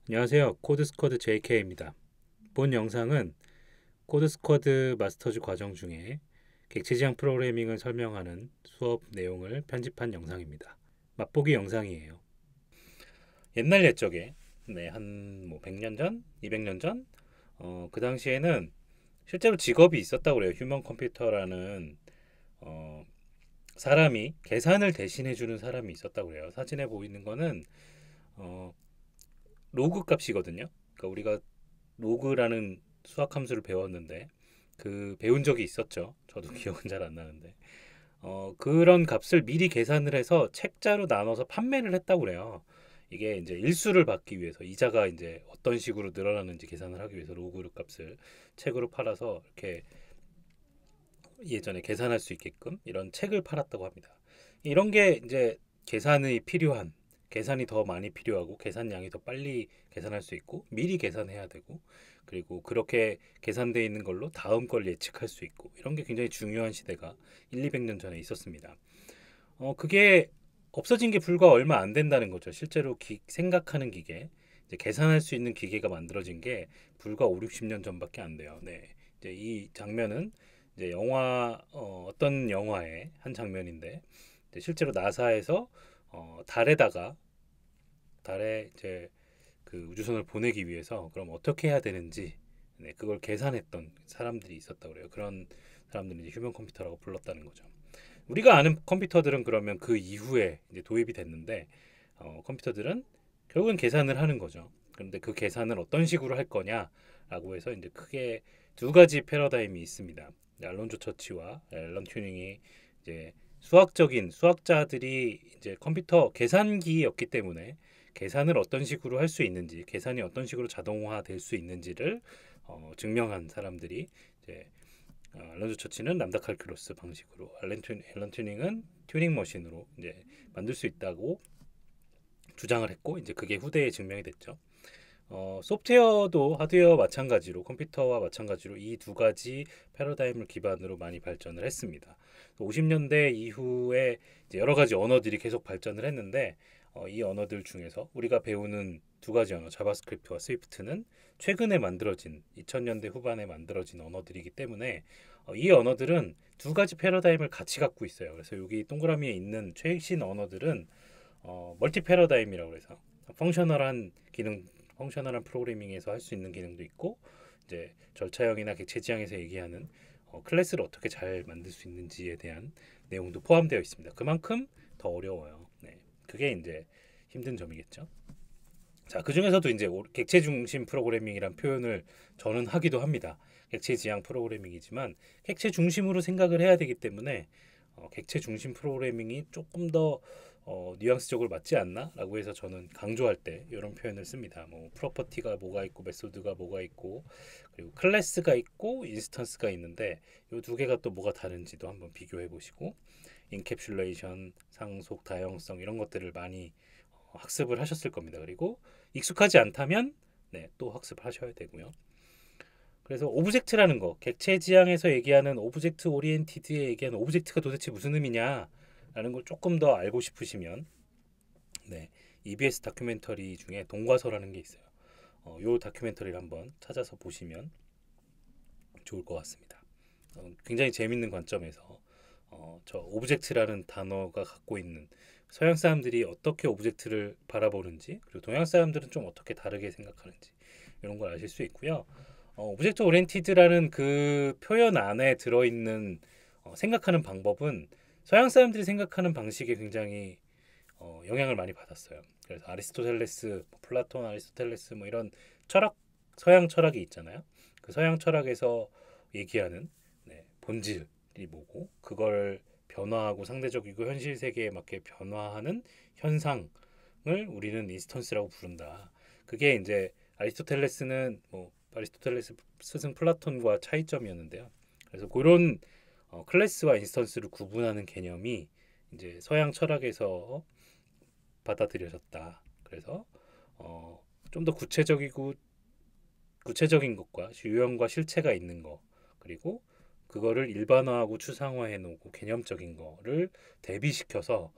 안녕하세요. 코드스쿼드 JK입니다. 본 영상은 코드스쿼드 마스터즈 과정 중에 객체지향 프로그래밍을 설명하는 수업 내용을 편집한 영상입니다. 맛보기 영상이에요. 옛날 옛적에 한 100년 전, 200년 전, 그 당시에는 실제로 직업이 있었다고 그래요. 휴먼 컴퓨터라는 어, 사람이 계산을 대신해 주는 사람이 있었다고 그래요. 사진에 보이는 거는 어, 로그 값이거든요. 그러니까 우리가 로그라는 수학 함수를 배웠는데 그 배운 적이 있었죠. 저도 기억은 잘 안 나는데 그런 값을 미리 계산을 해서 책자로 나눠서 판매를 했다고 그래요. 이게 이제 일수를 받기 위해서 이자가 이제 어떤 식으로 늘어나는지 계산을 하기 위해서 로그 값을 책으로 팔아서 이렇게 예전에 계산할 수 있게끔 이런 책을 팔았다고 합니다. 이런 게 이제 계산이 필요한 계산이 더 많이 필요하고 계산량이 더 빨리 계산할 수 있고 미리 계산해야 되고 그리고 그렇게 계산되어 있는 걸로 다음 걸 예측할 수 있고 이런 게 굉장히 중요한 시대가 1, 200년 전에 있었습니다. 그게 없어진 게 불과 얼마 안 된다는 거죠. 실제로 생각하는 기계, 이제 계산할 수 있는 기계가 만들어진 게 불과 5, 60년 전밖에 안 돼요. 네. 이제 이 장면은 이제 어떤 영화의 한 장면인데 이제 실제로 나사에서 달에다가 달에 이제 그 우주선을 보내기 위해서 그럼 어떻게 해야 되는지 그걸 계산했던 사람들이 있었다고 그래요. 그런 사람들이 이제 휴먼 컴퓨터라고 불렀다는 거죠. 우리가 아는 컴퓨터들은 그러면 그 이후에 이제 도입이 됐는데 컴퓨터들은 결국은 계산을 하는 거죠. 그런데 그 계산을 어떤 식으로 할 거냐라고 해서 이제 크게 두 가지 패러다임이 있습니다. 알론조 처치와 앨런 튜닝이 이제 수학자들이 이제 컴퓨터 계산기였기 때문에 계산을 어떤 식으로 할 수 있는지, 계산이 어떤 식으로 자동화될 수 있는지를 증명한 사람들이 이제 알론조 처치는 람다 칼큘러스 방식으로, 앨런 튜닝은 튜닝 머신으로 이제 만들 수 있다고 주장을 했고, 이제 그게 후대에 증명이 됐죠. 소프트웨어도 하드웨어 마찬가지로 컴퓨터와 마찬가지로 이 두 가지 패러다임을 기반으로 많이 발전을 했습니다. 50년대 이후에 이제 여러 가지 언어들이 계속 발전을 했는데 이 언어들 중에서 우리가 배우는 두 가지 언어 자바스크립트와 스위프트는 최근에 만들어진 2000년대 후반에 만들어진 언어들이기 때문에 이 언어들은 두 가지 패러다임을 같이 갖고 있어요. 그래서 여기 동그라미에 있는 최신 언어들은 멀티 패러다임이라고 해서 펑셔널한 기능 펑셔널한 프로그래밍에서 할 수 있는 기능도 있고 이제 절차형이나 객체 지향에서 얘기하는 클래스를 어떻게 잘 만들 수 있는지에 대한 내용도 포함되어 있습니다. 그만큼 더 어려워요. 네, 그게 이제 힘든 점이겠죠. 자, 그 중에서도 이제 객체 중심 프로그래밍이란 표현을 저는 하기도 합니다. 객체 지향 프로그래밍이지만 객체 중심으로 생각을 해야 되기 때문에 객체 중심 프로그래밍이 조금 더 뉘앙스적으로 맞지 않나라고 해서 저는 강조할 때 이런 표현을 씁니다. 뭐 프로퍼티가 뭐가 있고 메소드가 뭐가 있고 그리고 클래스가 있고 인스턴스가 있는데 이 두 개가 또 뭐가 다른지도 한번 비교해 보시고 인캡슐레이션, 상속, 다형성 이런 것들을 많이 학습을 하셨을 겁니다. 그리고 익숙하지 않다면 또 학습하셔야 되고요. 그래서 오브젝트라는 거, 객체 지향에서 얘기하는 오브젝트 오리엔티드에 얘기하는 오브젝트가 도대체 무슨 의미냐라는 걸 조금 더 알고 싶으시면 EBS 다큐멘터리 중에 동과서라는 게 있어요. 요 다큐멘터리를 한번 찾아서 보시면 좋을 것 같습니다. 굉장히 재밌는 관점에서 저 오브젝트라는 단어가 갖고 있는 서양 사람들이 어떻게 오브젝트를 바라보는지 그리고 동양 사람들은 좀 어떻게 다르게 생각하는지 이런 걸 아실 수 있고요. 오브젝트 오리엔티드라는 그 표현 안에 들어있는 생각하는 방법은 서양 사람들이 생각하는 방식에 굉장히 영향을 많이 받았어요. 그래서 아리스토텔레스, 플라톤, 아리스토텔레스 뭐 이런 철학, 서양 철학이 있잖아요. 그 서양 철학에서 얘기하는 본질이 뭐고 그걸 변화하고 상대적이고 현실 세계에 맞게 변화하는 현상을 우리는 인스턴스라고 부른다. 그게 이제 아리스토텔레스 스승 플라톤과 차이점이었는데요. 그래서 그런 클래스와 인스턴스를 구분하는 개념이 이제 서양 철학에서 받아들여졌다. 그래서 좀 더 구체적인 것과 유형과 실체가 있는 거 그리고 그거를 일반화하고 추상화해 놓고 개념적인 거를 대비시켜서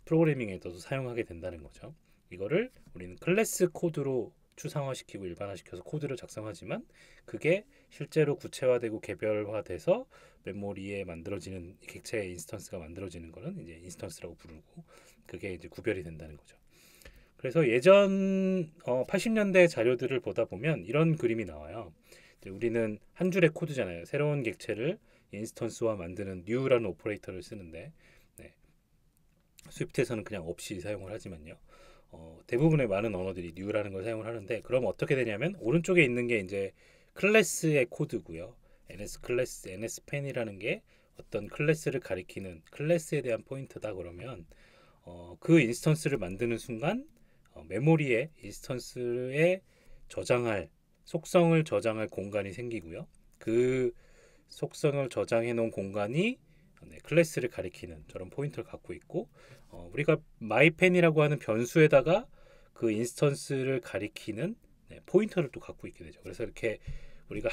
프로그래밍에도 사용하게 된다는 거죠. 이거를 우리는 클래스 코드로 추상화시키고 일반화시켜서 코드를 작성하지만 그게 실제로 구체화되고 개별화돼서 메모리에 만들어지는 객체 인스턴스가 만들어지는 거는 이제 인스턴스라고 부르고 그게 이제 구별이 된다는 거죠. 그래서 예전 80년대 자료들을 보다 보면 이런 그림이 나와요. 우리는 한 줄의 코드잖아요. 새로운 객체를 인스턴스와 만드는 new라는 오퍼레이터를 쓰는데 네. 스위프트에서는 그냥 없이 사용을 하지만요. 대부분의 많은 언어들이 new라는 걸 사용을 하는데 그럼 어떻게 되냐면 오른쪽에 있는 게 이제 클래스의 코드고요. ns 클래스, ns 펜이라는 게 어떤 클래스를 가리키는 클래스에 대한 포인트다 그러면 그 인스턴스를 만드는 순간 메모리에 인스턴스에 저장할 속성을 저장할 공간이 생기고요. 그 속성을 저장해 놓은 공간이 네, 클래스를 가리키는 저런 포인터를 갖고 있고 우리가 myPen이라고 하는 변수에다가 그 인스턴스를 가리키는 네, 포인터를 또 갖고 있게 되죠. 그래서 이렇게 우리가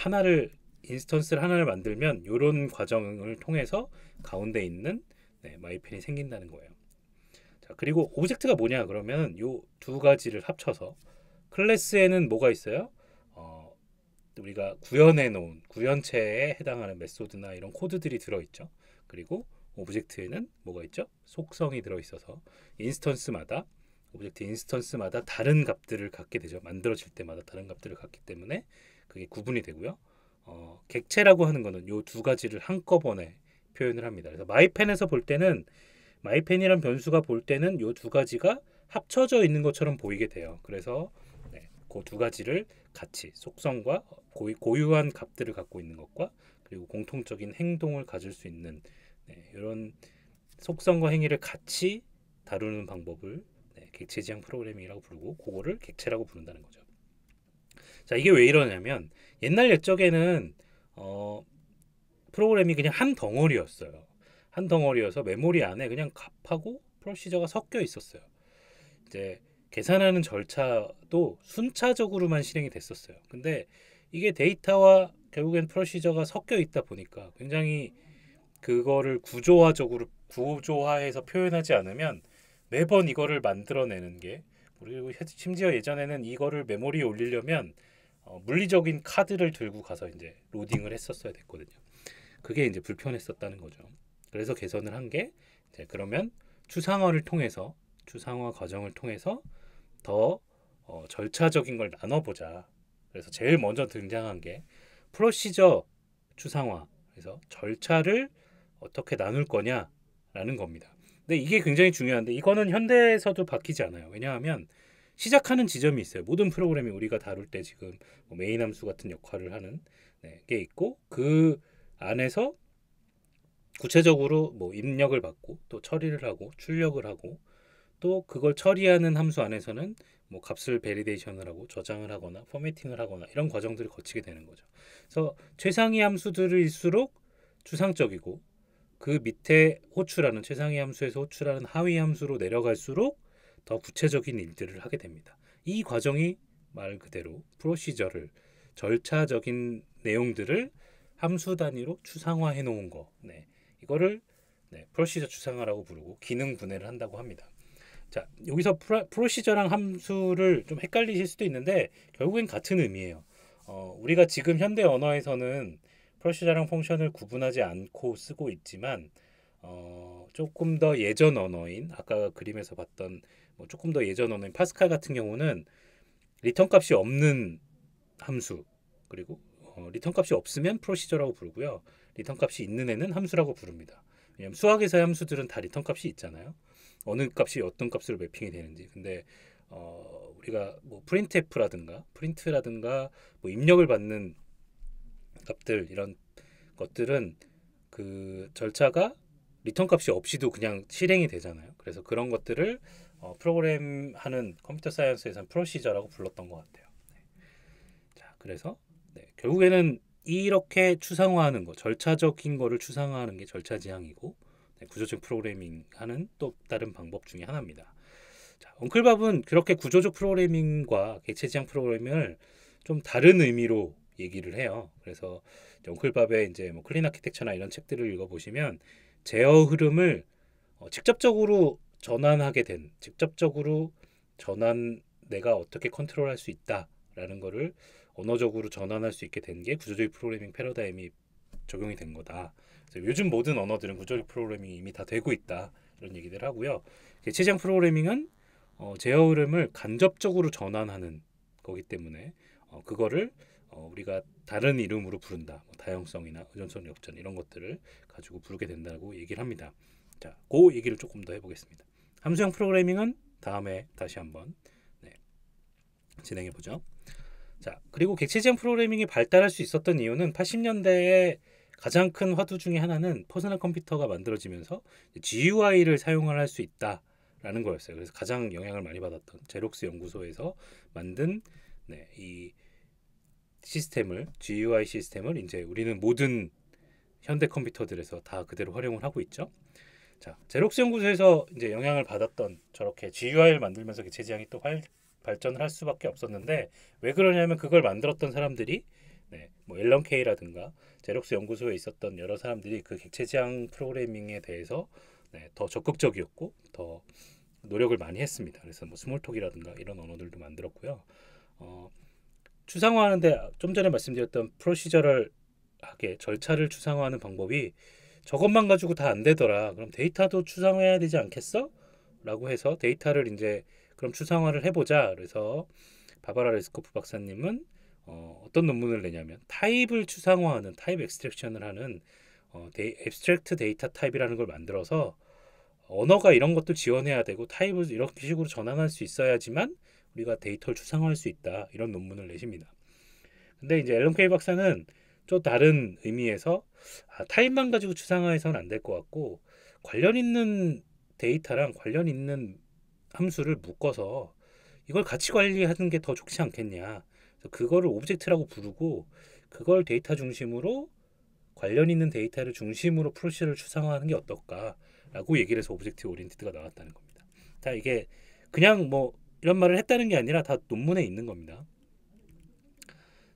인스턴스를 하나를 만들면 이런 과정을 통해서 가운데 있는 네, myPen이 생긴다는 거예요. 자, 그리고 오브젝트가 뭐냐 그러면 요 두 가지를 합쳐서 클래스에는 뭐가 있어요? 우리가 구현해 놓은 구현체에 해당하는 메소드나 이런 코드들이 들어있죠. 그리고 오브젝트에는 뭐가 있죠? 속성이 들어있어서 오브젝트 인스턴스마다 다른 값들을 갖게 되죠. 만들어질 때마다 다른 값들을 갖기 때문에 그게 구분이 되고요. 객체라고 하는 거는 요 두 가지를 한꺼번에 표현을 합니다. 그래서 마이펜에서 볼 때는 마이펜이란 변수가 볼 때는 요 두 가지가 합쳐져 있는 것처럼 보이게 돼요. 그래서 네, 그 두 가지를 같이 속성과 고유한 값들을 갖고 있는 것과 그리고 공통적인 행동을 가질 수 있는 네, 이런 속성과 행위를 같이 다루는 방법을 네, 객체 지향 프로그래밍이라고 부르고 그거를 객체라고 부른다는 거죠. 자, 이게 왜 이러냐면 옛날 옛적에는 프로그램이 그냥 한 덩어리였어요. 한 덩어리여서 메모리 안에 그냥 값하고 프로시저가 섞여 있었어요. 이제 계산하는 절차도 순차적으로만 실행이 됐었어요. 근데 이게 데이터와 결국엔 프로시저가 섞여 있다 보니까 굉장히 그거를 구조화해서 표현하지 않으면 매번 이거를 만들어내는 게 그리고 심지어 예전에는 이거를 메모리에 올리려면 물리적인 카드를 들고 가서 이제 로딩을 했었어야 됐거든요. 그게 이제 불편했었다는 거죠. 그래서 개선을 한 게 그러면 추상화 과정을 통해서 더 절차적인 걸 나눠보자. 그래서 제일 먼저 등장한 게 프로시저 추상화. 그래서 절차를 어떻게 나눌 거냐라는 겁니다. 근데 이게 굉장히 중요한데 이거는 현대에서도 바뀌지 않아요. 왜냐하면 시작하는 지점이 있어요. 모든 프로그램이 우리가 다룰 때 지금 메인 함수 같은 역할을 하는 게 있고 그 안에서 구체적으로 뭐 입력을 받고 또 처리를 하고 출력을 하고 또 그걸 처리하는 함수 안에서는 뭐 값을 베리데이션을 하고 저장을 하거나 포매팅을 하거나 이런 과정들을 거치게 되는 거죠. 그래서 최상위 함수들일수록 추상적이고 그 밑에 호출하는 최상위 함수에서 호출하는 하위 함수로 내려갈수록 더 구체적인 일들을 하게 됩니다. 이 과정이 말 그대로 프로시저를 절차적인 내용들을 함수 단위로 추상화해 놓은 거. 네. 이거를 프로시저 추상화라고 부르고 기능 분해를 한다고 합니다. 자, 여기서 프로시저랑 함수를 좀 헷갈리실 수도 있는데 결국엔 같은 의미예요. 우리가 지금 현대 언어에서는 프로시저랑 펑션을 구분하지 않고 쓰고 있지만 조금 더 예전 언어인 아까 그림에서 봤던 조금 더 예전 언어인 파스칼 같은 경우는 리턴 값이 없는 함수 그리고 리턴 값이 없으면 프로시저라고 부르고요. 리턴 값이 있는 애는 함수라고 부릅니다. 왜냐하면 수학에서의 함수들은 다 리턴 값이 있잖아요. 어느 값이 어떤 값으로 매핑이 되는지. 근데 우리가 뭐 프린트라든가 뭐 입력을 받는 값들 이런 것들은 그 절차가 리턴 값이 없이도 그냥 실행이 되잖아요. 그래서 그런 것들을 프로그램 하는 컴퓨터 사이언스에서는 프로시저라고 불렀던 것 같아요. 네. 자, 그래서 결국에는 이렇게 추상화하는 거, 절차적인 거를 추상화하는 게 절차 지향이고 구조적 프로그래밍 하는 또 다른 방법 중에 하나입니다. 자, 엉클밥은 그렇게 구조적 프로그래밍과 객체 지향 프로그래밍을 좀 다른 의미로 얘기를 해요. 그래서 엉클밥의 이제 뭐 클린 아키텍처나 이런 책들을 읽어보시면 제어 흐름을 직접적으로 전환하게 된, 직접적으로 내가 어떻게 컨트롤할 수 있다라는 거를 언어적으로 전환할 수 있게 된 게 구조적 프로그래밍 패러다임이 적용이 된 거다. 그래서 요즘 모든 언어들은 구조적 프로그래밍이 이미 다 되고 있다. 이런 얘기들 하고요. 객체지향 프로그래밍은 제어 흐름을 간접적으로 전환하는 거기 때문에 그거를 우리가 다른 이름으로 부른다. 뭐 다형성이나 의존성 역전 이런 것들을 가지고 부르게 된다고 얘기를 합니다. 자, 그 얘기를 조금 더 해보겠습니다. 함수형 프로그래밍은 다음에 다시 한번 진행해 보죠. 자, 그리고 객체지향 프로그래밍이 발달할 수 있었던 이유는 80년대에 가장 큰 화두 중에 하나는 퍼스널 컴퓨터가 만들어지면서 GUI를 사용을 할 수 있다라는 거였어요. 그래서 가장 영향을 많이 받았던 제록스 연구소에서 만든 이 시스템을 GUI 시스템을 이제 우리는 모든 현대 컴퓨터들에서 다 그대로 활용을 하고 있죠. 자, 제록스 연구소에서 이제 영향을 받았던 저렇게 GUI를 만들면서 객체지향이 또 발전을 할 수밖에 없었는데 왜 그러냐면 그걸 만들었던 사람들이 뭐 앨런 케이라든가 제록스 연구소에 있었던 여러 사람들이 그 객체지향 프로그래밍에 대해서 더 적극적이었고 더 노력을 많이 했습니다. 그래서 뭐 스몰톡이라든가 이런 언어들도 만들었고요. 추상화하는데 좀 전에 말씀드렸던 프로시저럴하게 절차를 추상화하는 방법이 저것만 가지고 다 안 되더라. 그럼 데이터도 추상화해야 되지 않겠어? 라고 해서 데이터를 이제 그럼 추상화를 해보자. 그래서 바바라 레스코프 박사님은 어떤 논문을 내냐면 타입을 추상화하는 타입 엑스트랙션을 하는 앱스트랙트 데이터 타입이라는 걸 만들어서 언어가 이런 것도 지원해야 되고 타입을 이런 식으로 전환할 수 있어야지만 우리가 데이터를 추상화할 수 있다. 이런 논문을 내십니다. 근데 이제 앨런 케이 박사는 좀 다른 의미에서 타입만 가지고 추상화해서는 안 될 것 같고 관련 있는 데이터랑 관련 있는 함수를 묶어서 이걸 같이 관리하는 게 더 좋지 않겠냐. 그래서 그거를 오브젝트라고 부르고 그걸 데이터 중심으로 관련 있는 데이터를 중심으로 프로시저를 추상화하는 게 어떨까라고 얘기를 해서 오브젝트 오리엔티드가 나왔다는 겁니다. 자, 이게 그냥 뭐 이런 말을 했다는 게 아니라 다 논문에 있는 겁니다.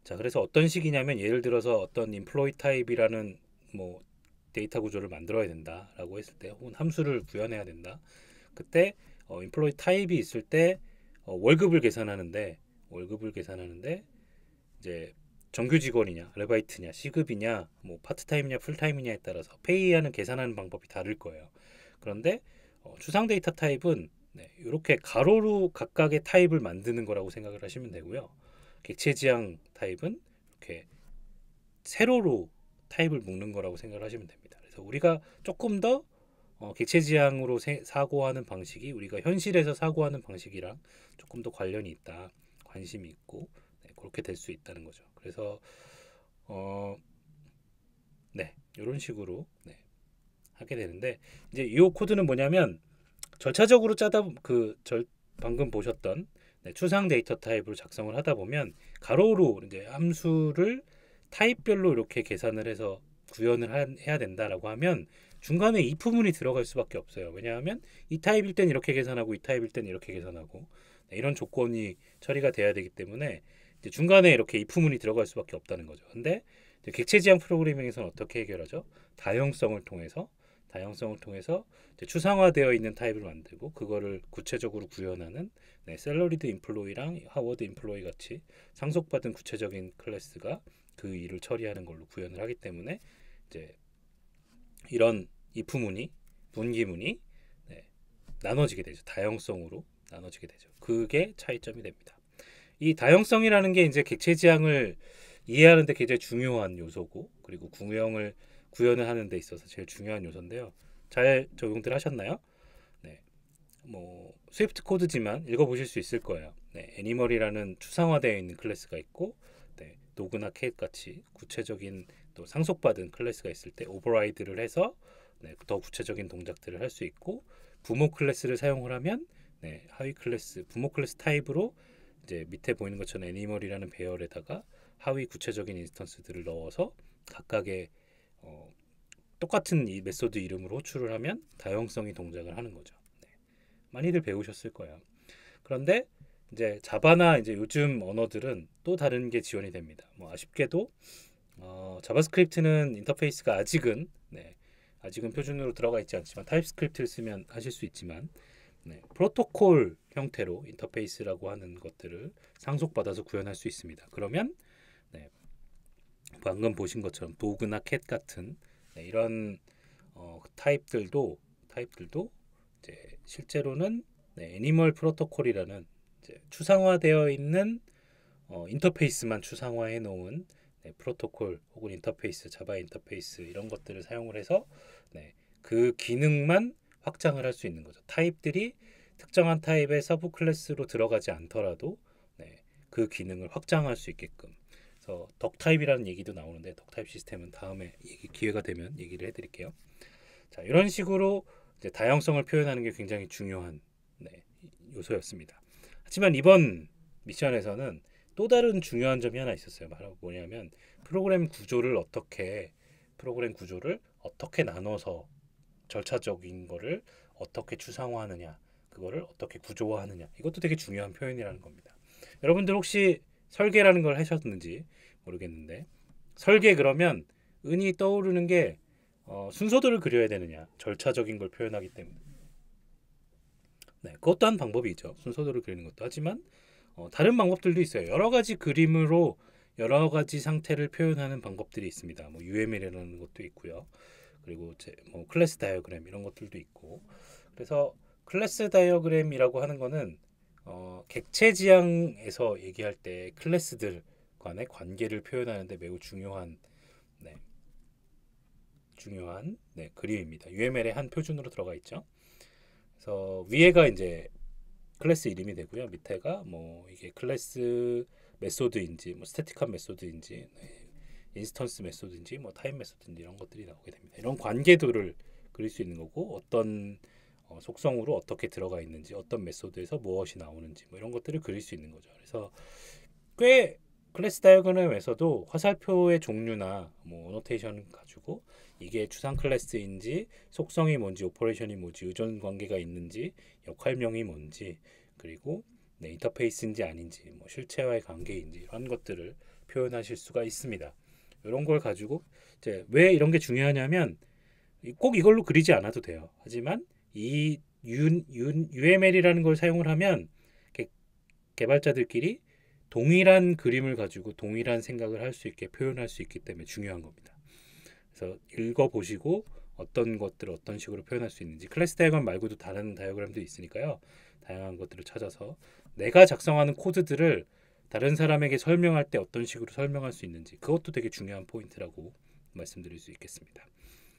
자, 그래서 어떤 식이냐면 예를 들어서 어떤 인플로이 타입이라는 뭐 데이터 구조를 만들어야 된다라고 했을 때 혹은 함수를 구현해야 된다. 그때 인플로이 타입이 있을 때 월급을 계산하는데 이제 정규 직원이냐, 아르바이트냐, 시급이냐, 뭐 파트타임이냐, 풀타임이냐에 따라서 페이하는 계산하는 방법이 다를 거예요. 그런데 추상 데이터 타입은 이렇게 가로로 각각의 타입을 만드는 거라고 생각을 하시면 되고요. 객체지향 타입은 이렇게 세로로 타입을 묶는 거라고 생각을 하시면 됩니다. 그래서 우리가 조금 더 객체지향으로 사고하는 방식이 우리가 현실에서 사고하는 방식이랑 조금 더 관련이 있다, 관심이 있고 그렇게 될 수 있다는 거죠. 그래서 이런 식으로 하게 되는데 이제 이 코드는 뭐냐면 절차적으로 짜다 방금 보셨던 추상 데이터 타입으로 작성을 하다 보면 가로로 이제 함수를 타입별로 이렇게 계산을 해서 구현을 해야 된다라고 하면 중간에 if문이 들어갈 수밖에 없어요. 왜냐하면 이 타입일 땐 이렇게 계산하고 이 타입일 땐 이렇게 계산하고 이런 조건이 처리가 돼야 되기 때문에 이제 중간에 이렇게 if문이 들어갈 수밖에 없다는 거죠. 근데 객체지향 프로그래밍에서는 어떻게 해결하죠? 다형성을 통해서 이제 추상화되어 있는 타입을 만들고 그거를 구체적으로 구현하는 샐러리드 인플로이랑 하워드 인플로이 같이 상속받은 구체적인 클래스가 그 일을 처리하는 걸로 구현을 하기 때문에 이제 이런 if문이 분기문이 나눠지게 되죠. 다형성으로 나눠지게 되죠. 그게 차이점이 됩니다. 이 다형성이라는 게 이제 객체지향을 이해하는 데 굉장히 중요한 요소고 그리고 구현을 하는 데 있어서 제일 중요한 요소인데요. 잘 적용들 하셨나요? 뭐 스위프트 코드지만 읽어보실 수 있을 거예요. 애니멀이라는 추상화되어 있는 클래스가 있고 도그나 캣 같이 구체적인 또 상속받은 클래스가 있을 때 오버라이드를 해서 더 구체적인 동작들을 할 수 있고 부모 클래스를 사용을 하면 하위 클래스 부모 클래스 타입으로 이제 밑에 보이는 것처럼 애니멀이라는 배열에다가 하위 구체적인 인스턴스들을 넣어서 각각의 똑같은 이 메소드 이름으로 호출을 하면 다형성이 동작을 하는 거죠. 많이들 배우셨을 거예요. 그런데 이제 자바나 이제 요즘 언어들은 또 다른 게 지원이 됩니다. 뭐 아쉽게도 자바스크립트는 인터페이스가 아직은 표준으로 들어가 있지 않지만 타입스크립트를 쓰면 하실 수 있지만 프로토콜 형태로 인터페이스라고 하는 것들을 상속받아서 구현할 수 있습니다. 그러면 방금 보신 것처럼 도그나 캣 같은 이런 타입들도 이제 실제로는 애니멀 프로토콜이라는 이제 추상화되어 있는 인터페이스만 추상화해 놓은 프로토콜 혹은 인터페이스, 자바 인터페이스 이런 것들을 사용을 해서 그 기능만 확장을 할 수 있는 거죠. 타입들이 특정한 타입의 서브 클래스로 들어가지 않더라도 그 기능을 확장할 수 있게끔. 그래서 덕 타입이라는 얘기도 나오는데 덕 타입 시스템은 다음에 기회가 되면 얘기를 해드릴게요. 자, 이런 식으로 이제 다양성을 표현하는 게 굉장히 중요한 요소였습니다. 하지만 이번 미션에서는 또 다른 중요한 점이 하나 있었어요. 바로 뭐냐면 프로그램 구조를 어떻게 나눠서 절차적인 거를 어떻게 추상화하느냐, 그거를 어떻게 구조화하느냐, 이것도 되게 중요한 표현이라는 겁니다. 여러분들 혹시 설계라는 걸 하셨는지 모르겠는데, 설계 그러면 은히 떠오르는 게 순서대로 그려야 되느냐, 절차적인 걸 표현하기 때문에 그것도 한 방법이죠. 순서대로 그리는 것도. 하지만 다른 방법들도 있어요. 여러 가지 그림으로 여러 가지 상태를 표현하는 방법들이 있습니다. 뭐 UML이라는 것도 있고요. 그리고 뭐 클래스 다이어그램 이런 것들도 있고. 그래서 클래스 다이어그램이라고 하는 거는 객체 지향에서 얘기할 때 클래스들 간의 관계를 표현하는데 매우 중요한 그림입니다. UML의 한 표준으로 들어가 있죠. 그래서 위에가 이제 클래스 이름이 되고요. 밑에가 뭐 이게 클래스 메소드인지 뭐 스태틱한 메소드인지 인스턴스 메소드인지 뭐 타임 메소드인지 이런 것들이 나오게 됩니다. 이런 관계들을 그릴 수 있는 거고 어떤 속성으로 어떻게 들어가 있는지 어떤 메소드에서 무엇이 나오는지 뭐 이런 것들을 그릴 수 있는 거죠. 그래서 꽤 클래스 다이어그램에서도 화살표의 종류나 뭐 어노테이션 가지고 이게 추상 클래스인지 속성이 뭔지 오퍼레이션이 뭔지 의존 관계가 있는지 역할명이 뭔지 그리고 인터페이스인지 아닌지 뭐 실체와의 관계인지 이런 것들을 표현하실 수가 있습니다. 이런 걸 가지고 이제 왜 이런 게 중요하냐면 꼭 이걸로 그리지 않아도 돼요. 하지만 이 UML이라는 걸 사용을 하면 개발자들끼리 동일한 그림을 가지고 동일한 생각을 할 수 있게 표현할 수 있기 때문에 중요한 겁니다. 그래서 읽어보시고 어떤 것들을 어떤 식으로 표현할 수 있는지 클래스 다이어그램 말고도 다른 다이어그램도 있으니까요. 다양한 것들을 찾아서 내가 작성하는 코드들을 다른 사람에게 설명할 때 어떤 식으로 설명할 수 있는지 그것도 되게 중요한 포인트라고 말씀드릴 수 있겠습니다.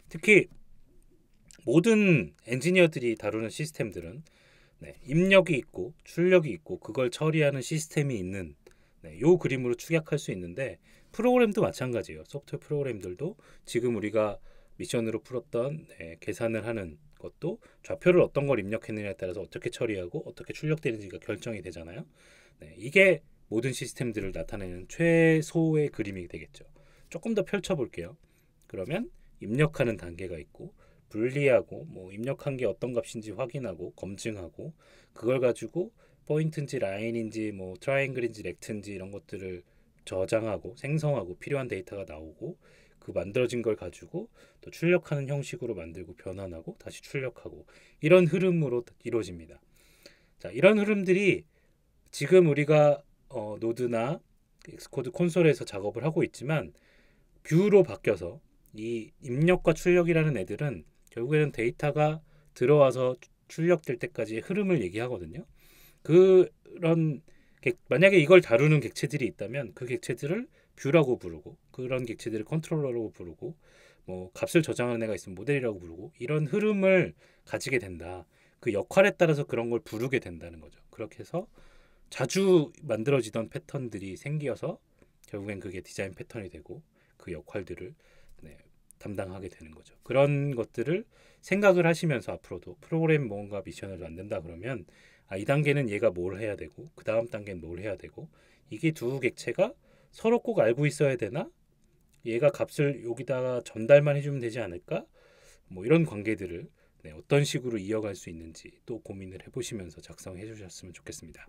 특히 모든 엔지니어들이 다루는 시스템들은 입력이 있고 출력이 있고 그걸 처리하는 시스템이 있는 요 그림으로 축약할 수 있는데 프로그램도 마찬가지예요. 소프트웨어 프로그램들도 지금 우리가 미션으로 풀었던 계산을 하는 것도 좌표를 어떤 걸 입력했느냐에 따라서 어떻게 처리하고 어떻게 출력되는지가 결정이 되잖아요. 이게 모든 시스템들을 나타내는 최소의 그림이 되겠죠. 조금 더 펼쳐볼게요. 그러면 입력하는 단계가 있고 분리하고 뭐 입력한 게 어떤 값인지 확인하고 검증하고 그걸 가지고 포인트인지 라인인지 뭐 트라이앵글인지 렉트인지 이런 것들을 저장하고 생성하고 필요한 데이터가 나오고 그 만들어진 걸 가지고 또 출력하는 형식으로 만들고 변환하고 다시 출력하고 이런 흐름으로 이루어집니다. 자, 이런 흐름들이 지금 우리가 노드나 엑스코드 콘솔에서 작업을 하고 있지만 뷰로 바뀌어서 이 입력과 출력이라는 애들은 결국에는 데이터가 들어와서 출력될 때까지의 흐름을 얘기하거든요. 그런 만약에 이걸 다루는 객체들이 있다면 그 객체들을 뷰라고 부르고 그런 객체들을 컨트롤러라고 부르고 뭐 값을 저장하는 애가 있으면 모델이라고 부르고 이런 흐름을 가지게 된다. 그 역할에 따라서 그런 걸 부르게 된다는 거죠. 그렇게 해서 자주 만들어지던 패턴들이 생겨서 결국엔 그게 디자인 패턴이 되고 그 역할들을 담당하게 되는 거죠. 그런 것들을 생각을 하시면서 앞으로도 프로그램 뭔가 미션을 만든다 그러면 이 단계는 얘가 뭘 해야 되고 그 다음 단계는 뭘 해야 되고 이게 두 객체가 서로 꼭 알고 있어야 되나? 얘가 값을 여기다가 전달만 해주면 되지 않을까? 뭐 이런 관계들을 어떤 식으로 이어갈 수 있는지 또 고민을 해보시면서 작성해 주셨으면 좋겠습니다.